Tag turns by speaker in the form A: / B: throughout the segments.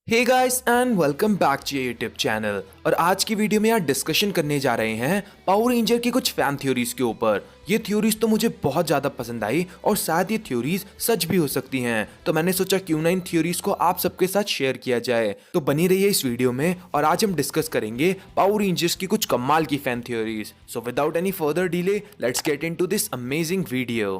A: Hey guys and welcome back to YouTube channel. और आज की वीडियो में यार डिस्कशन करने जा रहे हैं पावर रेंजर की कुछ फैन थ्योरीज के ऊपर। ये थ्योरीज तो मुझे बहुत ज़्यादा पसंद आई और शायद ये थ्योरीज सच भी हो सकती हैं, तो मैंने सोचा क्यों ना इन थ्योरीज को आप सबके साथ शेयर किया जाए। तो बनी रहिए इस वीडियो में और आज हम डिस्कस करेंगे पावर रेंजर्स की कुछ कमाल की fan theories. So without any further delay let's get into this amazing video.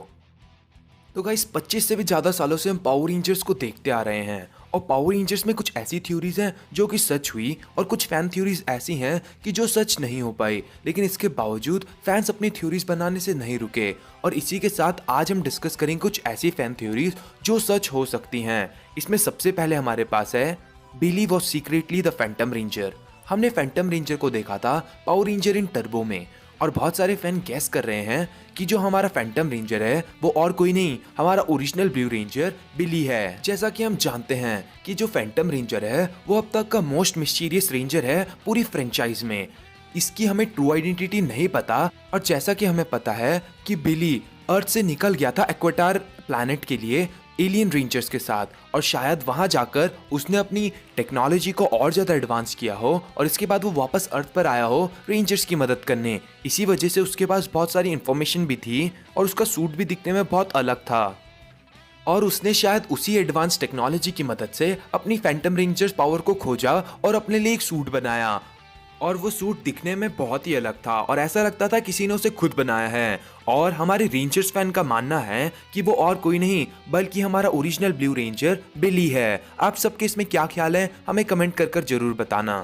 A: तो गाइस 25 से भी ज़्यादा सालों से हम पावर रेंजर्स को देखते आ रहे हैं और पावर रेंजर्स में कुछ ऐसी थ्योरीज हैं जो कि सच हुई और कुछ फैन थ्योरीज ऐसी हैं कि जो सच नहीं हो पाई, लेकिन इसके बावजूद फैंस अपनी थ्योरीज बनाने से नहीं रुके। और इसी के साथ आज हम डिस्कस करेंगे कुछ ऐसी फैन थ्योरीज जो सच हो सकती हैं। इसमें सबसे पहले हमारे पास है Billy was secretly the phantom ranger. हमने फैंटम रेंजर को देखा था पावर रेंजर इन टर्बो में और बहुत सारे फैन गैस कर रहे हैं कि जो हमारा फैंटम रेंजर है वो और कोई नहीं, हमारा ओरिजिनल ब्लू रेंजर बिली है। जैसा कि हम जानते हैं कि जो फैंटम रेंजर है वो अब तक का मोस्ट मिस्टीरियस रेंजर है पूरी फ्रेंचाइज में। इसकी हमें ट्रू आइडेंटिटी नहीं पता और जैसा कि हमें पता है कि बिली अर्थ से निकल गया था एक्वेटार प्लैनेट के लिए एलियन रेंजर्स के साथ और शायद वहां जाकर उसने अपनी टेक्नोलॉजी को और ज़्यादा एडवांस किया हो और इसके बाद वो वापस अर्थ पर आया हो रेंजर्स की मदद करने। इसी वजह से उसके पास बहुत सारी इन्फॉर्मेशन भी थी और उसका सूट भी दिखने में बहुत अलग था और उसने शायद उसी एडवांस टेक्नोलॉजी की मदद से अपनी फैंटम रेंजर्स पावर को खोजा और अपने लिए एक सूट बनाया। और वो सूट दिखने में बहुत ही अलग था और ऐसा लगता था किसी ने उसे खुद बनाया है। और हमारे रेंजर्स फैन का मानना है कि वो और कोई नहीं बल्कि हमारा ओरिजिनल ब्लू रेंजर बिली है। आप सबके इसमें क्या ख्याल है हमें कमेंट कर जरूर बताना।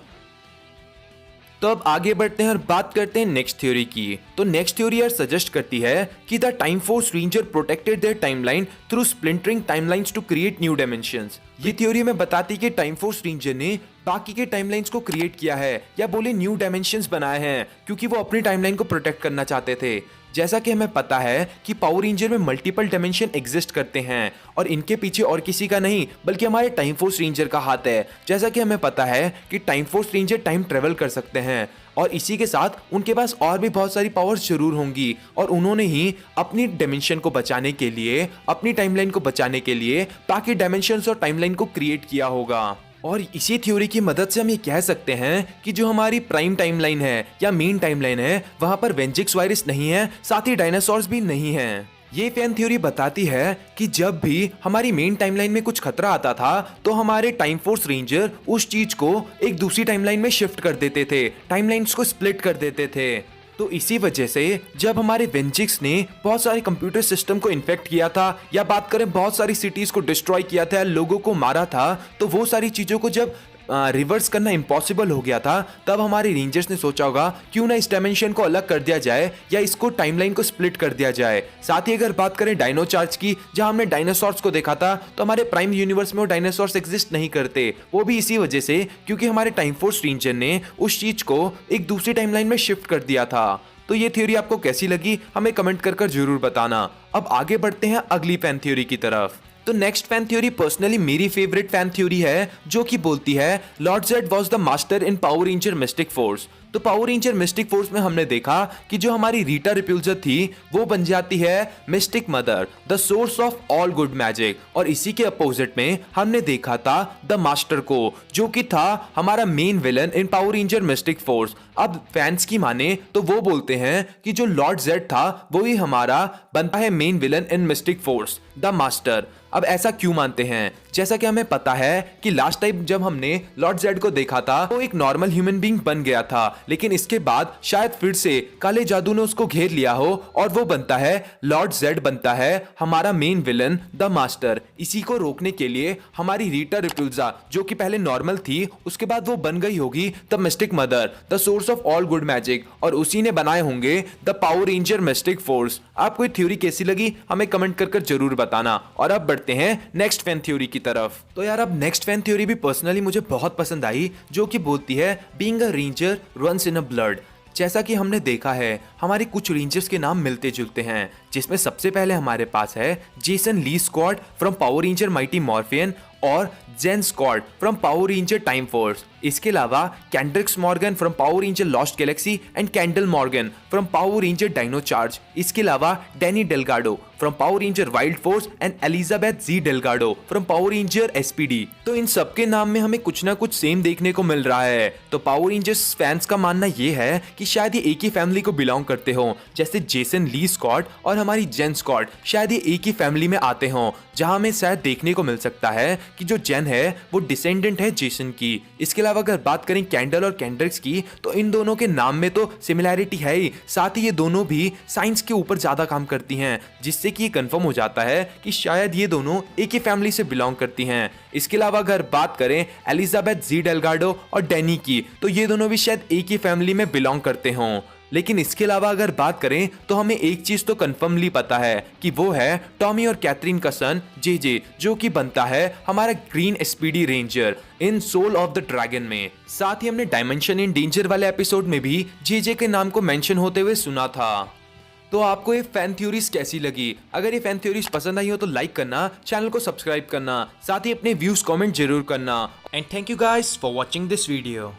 A: तो अब आगे बढ़ते हैं और बात करते हैं नेक्स्ट थ्योरी की। तो नेक्स्ट थ्योरी यार सजेस्ट करती है कि the time force ranger protected their timeline through splintering timelines to create new dimensions. ये थ्योरी में बताती कि टाइम फोर्स रेंजर ने बाकी के टाइमलाइंस को क्रिएट किया है या बोले न्यू डायमेंशंस बनाए हैं क्योंकि वो अपनी टाइमलाइन को प्रोटेक्ट करना चाहते थे। जैसा कि हमें पता है कि पावर रेंजर में मल्टीपल डायमेंशन एग्जिस्ट करते हैं और इनके पीछे और किसी का नहीं बल्कि हमारे टाइम फोर्स रेंजर का हाथ है। जैसा कि हमें पता है कि time force ranger time travel कर सकते हैं और इसी के साथ उनके पास और भी बहुत सारी पावर्स जरूर होंगी और उन्होंने ही अपनी डायमेंशन को बचाने के लिए, अपनी टाइमलाइन को बचाने के लिए बाकी डायमेंशंस और टाइमलाइन को क्रिएट किया होगा। और इसी थ्योरी की मदद से हम ये कह सकते हैं कि जो हमारी प्राइम टाइमलाइन है या मेन टाइमलाइन है वहां पर वेंजिक्स वायरस नहीं है, साथ ही डायनासोर्स भी नहीं हैं। ये फैन थ्योरी बताती है कि जब भी हमारी मेन टाइमलाइन में कुछ खतरा आता था तो हमारे टाइम फोर्स रेंजर उस चीज को एक दूसरी टाइमलाइन में शिफ्ट कर देते थे, टाइमलाइंस को स्प्लिट कर देते थे। तो इसी वजह से जब हमारे वेंजिक्स ने बहुत सारे कंप्यूटर सिस्टम को इन्फेक्ट किया था या बात करें बहुत सारी सिटीज को डिस्ट्रॉय किया था, लोगों को मारा था, तो वो सारी चीजों को जब रिवर्स करना इम्पॉसिबल हो गया था तब हमारे रेंजर्स ने सोचा होगा क्यों ना इस डायमेंशन को अलग कर दिया जाए या इसको टाइमलाइन को स्प्लिट कर दिया जाए। साथ ही अगर बात करें डायनो चार्ज की, जहां हमने डायनासोर्स को देखा था, तो हमारे प्राइम यूनिवर्स में वो डायनासोर्स एग्जिस्ट नहीं करते, वो भी इसी वजह से क्योंकि हमारे टाइम फोर्स रेंजर ने उस चीज को एक दूसरी टाइमलाइन में शिफ्ट कर दिया था। तो ये थ्योरी आपको कैसी लगी हमें कमेंट कर जरूर बताना। अब आगे बढ़ते हैं अगली फैन थ्योरी की तरफ। तो नेक्स्ट फैन थ्योरी पर्सनली मेरी फेवरेट फैन थ्योरी है जो कि बोलती है Lord Z was the master in power ranger Mystic Force. तो पावर रेंजर मिस्टिक फोर्स में हमने देखा कि जो हमारी रीटा रिप्यूल्जर थी वो बन जाती है mistake mother, the source of all good magic. और इसी के अपोजिट में हमने देखा था द मास्टर को जो कि था हमारा main villain in power ranger Mystic Force. अब फैंस की माने तो वो बोलते हैं कि जो लॉर्ड जेड था वो ही हमारा बनता है main villain in Mystic Force, the master. अब ऐसा क्यों मानते हैं? जैसा कि हमें पता है कि लास्ट टाइम जब हमने लॉर्ड जेड को देखा था वो एक नॉर्मल ह्यूमन बीइंग बन गया था, लेकिन इसके बाद शायद फिर से काले जादू ने उसको घेर लिया हो और वो बनता है लॉर्ड जेड, बनता है हमारा मेन विलन द मास्टर। इसी को रोकने के लिए हमारी रीटा रिप्यूल्जा जो कि पहले नॉर्मल थी उसके बाद वो बन गई होगी the mystic mother, the source of all good magic, और उसी ने बनाए होंगे the power ranger Mystic Force. आपको ये थ्योरी कैसी लगी हमें कमेंट कर जरूर बताना। और अब बढ़ते हैं नेक्स्ट फैन थ्योरी की तरफ। तो यार अब नेक्स्ट फैन थ्योरी भी पर्सनली मुझे बहुत पसंद आई जो कि बोलती है being a ranger runs in a blood. जैसा कि हमने देखा है हमारे कुछ रेंजर्स के नाम मिलते जुलते हैं, जिसमें सबसे पहले हमारे पास है Jason Lee squad from Power Ranger Mighty Morphin और Jen Scott from Power Ranger Time Force. इसके अलावा Kendrix Morgan from Power Ranger Lost Galaxy and Kendall Morgan from Power Ranger Dino Charge. इसके अलावा Danny Delgado from Power Ranger Wild Force and Elizabeth G Delgado from Power Ranger SPD. तो इन सबके नाम में हमें कुछ ना कुछ सेम देखने को मिल रहा है। तो पावर रेंजर्स फैंस का मानना ये है कि शायद ये एक ही फैमिली को बिलोंग करते हो, जैसे जेसन ली स्कॉट और हमारी जेन स्कॉट शायद ये एक ही फैमिली में आते हों, जहां हमें शायद देखने को मिल सकता है कि जो जेन है वो डिसेंडेंट है जेसन की। इसके अलावा अगर बात करें कैंडल और कैंड्रिक्स की, तो इन दोनों के नाम में तो सिमिलैरिटी है ही, साथ ही ये दोनों भी साइंस के ऊपर ज्यादा काम करती हैं, जिससे कि ये कंफर्म हो जाता है कि शायद ये दोनों एक ही फैमिली से बिलोंग करती हैं। इसके अलावा अगर बात करें एलिजाबेथ जी डेलगाडो और डैनी की, तो ये दोनों भी शायद एक ही फैमिली में बिलोंग करते हों। लेकिन इसके अलावा अगर बात करें तो हमें एक चीज तो कंफर्मली पता है कि वो है टॉमी और कैथरीन का सन जे, जो कि बनता है हमारा green SPD ranger in soul of the dragon में। साथ ही हमने डायमेंशन इन डेंजर वाले एपिसोड में भी जे के नाम को मेंशन होते हुए सुना था। तो आपको ये फैन थ्योरीज कैसी लगी? अगर ये फैन थ्योरीज पसंद आई हो तो लाइक करना, चैनल को सब्सक्राइब करना, साथ ही अपने व्यूज कमेंट जरूर करना। And thank you guys for watching this video.